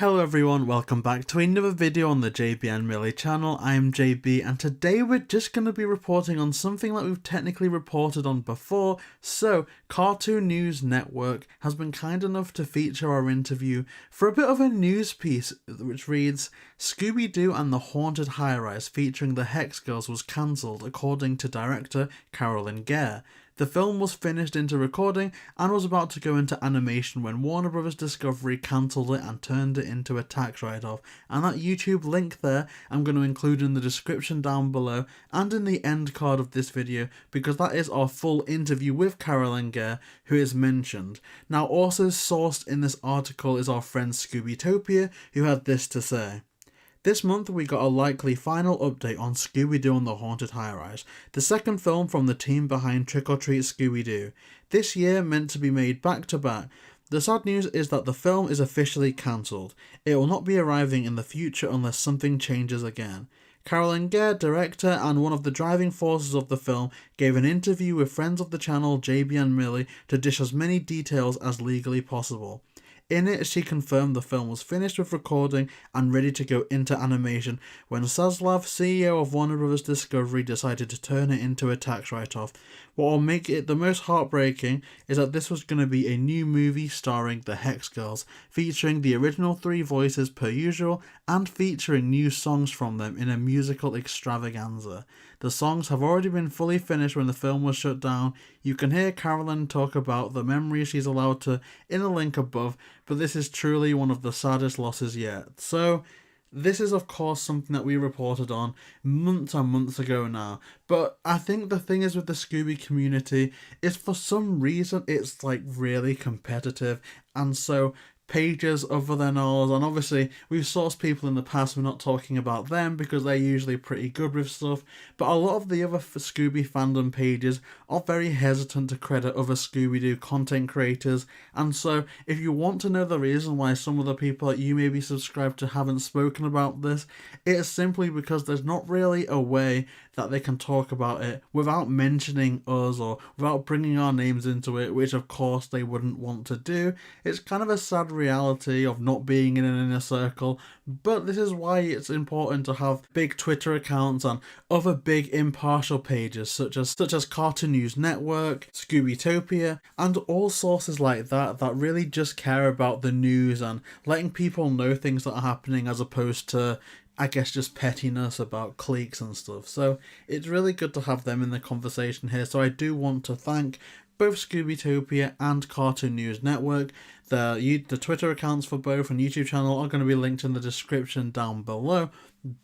Hello everyone, welcome back to another video on the JayBee Milly channel. I'm JayBee and today we're just going to be reporting on something that we've technically reported on before. So, Cartoon News Network has been kind enough to feature our interview for a bit of a news piece which reads, Scooby-Doo and the Haunted High-Rise featuring the Hex Girls was cancelled according to director Carolyn Gare. The film was finished into recording and was about to go into animation when Warner Bros. Discovery cancelled it and turned it into a tax write-off, and that YouTube link there I'm going to include in the description down below and in the end card of this video, because that is our full interview with Carolyn Gare, who is mentioned. Now, also sourced in this article is our friend Scoobytopia, who had this to say. This month we got a likely final update on Scooby-Doo and the Haunted High-Rise, the second film from the team behind Trick or Treat Scooby-Doo. This year meant to be made back to back. The sad news is that the film is officially cancelled. It will not be arriving in the future unless something changes again. Carolyn Gare, director and one of the driving forces of the film, gave an interview with friends of the channel JayBee Milly to dish as many details as legally possible. In it, she confirmed the film was finished with recording and ready to go into animation when Zaslav, CEO of Warner Bros. Discovery, decided to turn it into a tax write-off. What will make it the most heartbreaking is that this was going to be a new movie starring the Hex Girls, featuring the original 3 voices per usual and featuring new songs from them in a musical extravaganza. The songs have already been fully finished when the film was shut down. You can hear Carolyn talk about the memories she's allowed to in a link above, but this is truly one of the saddest losses yet. So, this is of course something that we reported on months and months ago now, but I think the thing is with the Scooby community is for some reason it's like really competitive, and so pages other than ours, and obviously we've sourced people in the past, we're not talking about them because they're usually pretty good with stuff, but a lot of the other Scooby fandom pages are very hesitant to credit other Scooby-Doo content creators, and so if you want to know the reason why some of the people that you may be subscribed to haven't spoken about this, it's simply because there's not really a way that they can talk about it without mentioning us or without bringing our names into it, which of course they wouldn't want to do. It's kind of a sad reality of not being in an inner circle, but this is why it's important to have big Twitter accounts and other big impartial pages such as Cartoon News Network, Scoobytopia, and all sources like that that really just care about the news and letting people know things that are happening, as opposed to, I guess, just pettiness about cliques and stuff. So it's really good to have them in the conversation here. So I do want to thank both Scoobytopia and Cartoon News Network. The Twitter accounts for both and YouTube channel are going to be linked in the description down below.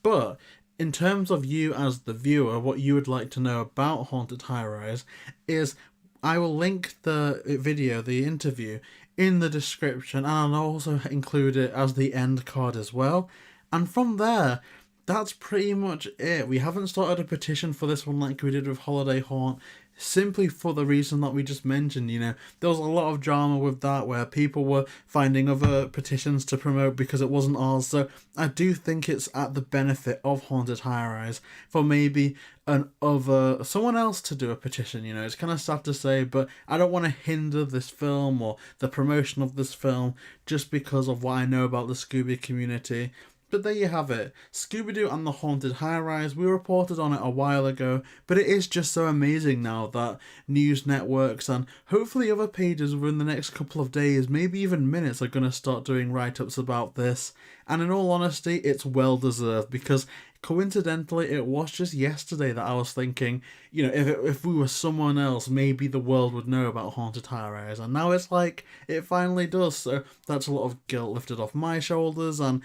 But in terms of you as the viewer, what you would like to know about Haunted High-Rise is, I will link the video, the interview, in the description, and I'll also include it as the end card as well. And from there, that's pretty much it. We haven't started a petition for this one like we did with Holiday Haunt, simply for the reason that we just mentioned. You know, there was a lot of drama with that where people were finding other petitions to promote because it wasn't ours. So I do think it's at the benefit of Haunted High-Rise for maybe someone else to do a petition. You know, it's kind of sad to say, but I don't want to hinder this film or the promotion of this film just because of what I know about the Scooby community. But there you have it, Scooby-Doo and the Haunted High-Rise. We reported on it a while ago, but it is just so amazing now that news networks and hopefully other pages within the next couple of days, maybe even minutes, are going to start doing write-ups about this. And in all honesty, it's well deserved, because coincidentally it was just yesterday that I was thinking, you know, if we were someone else, maybe the world would know about Haunted High-Rise, and now it's like it finally does. So that's a lot of guilt lifted off my shoulders, and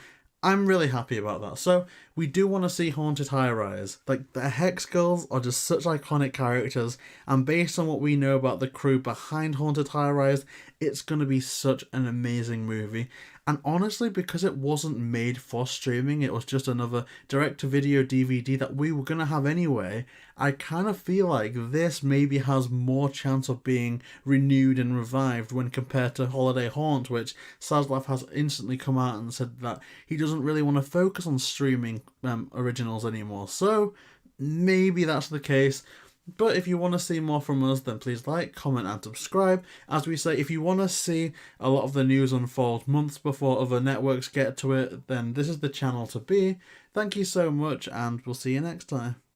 I'm really happy about that. So we do want to see Haunted High-Rise. Like, the Hex Girls are just such iconic characters, and based on what we know about the crew behind Haunted High-Rise, it's going to be such an amazing movie. And honestly, because it wasn't made for streaming, it was just another direct-to-video DVD that we were going to have anyway, I kind of feel like this maybe has more chance of being renewed and revived when compared to Holiday Haunt, which Zaslav has instantly come out and said that he doesn't really want to focus on streaming originals anymore. So maybe that's the case. But if you want to see more from us, then please like, comment and subscribe. As we say, if you want to see a lot of the news unfold months before other networks get to it, then this is the channel to be. Thank you so much, and we'll see you next time.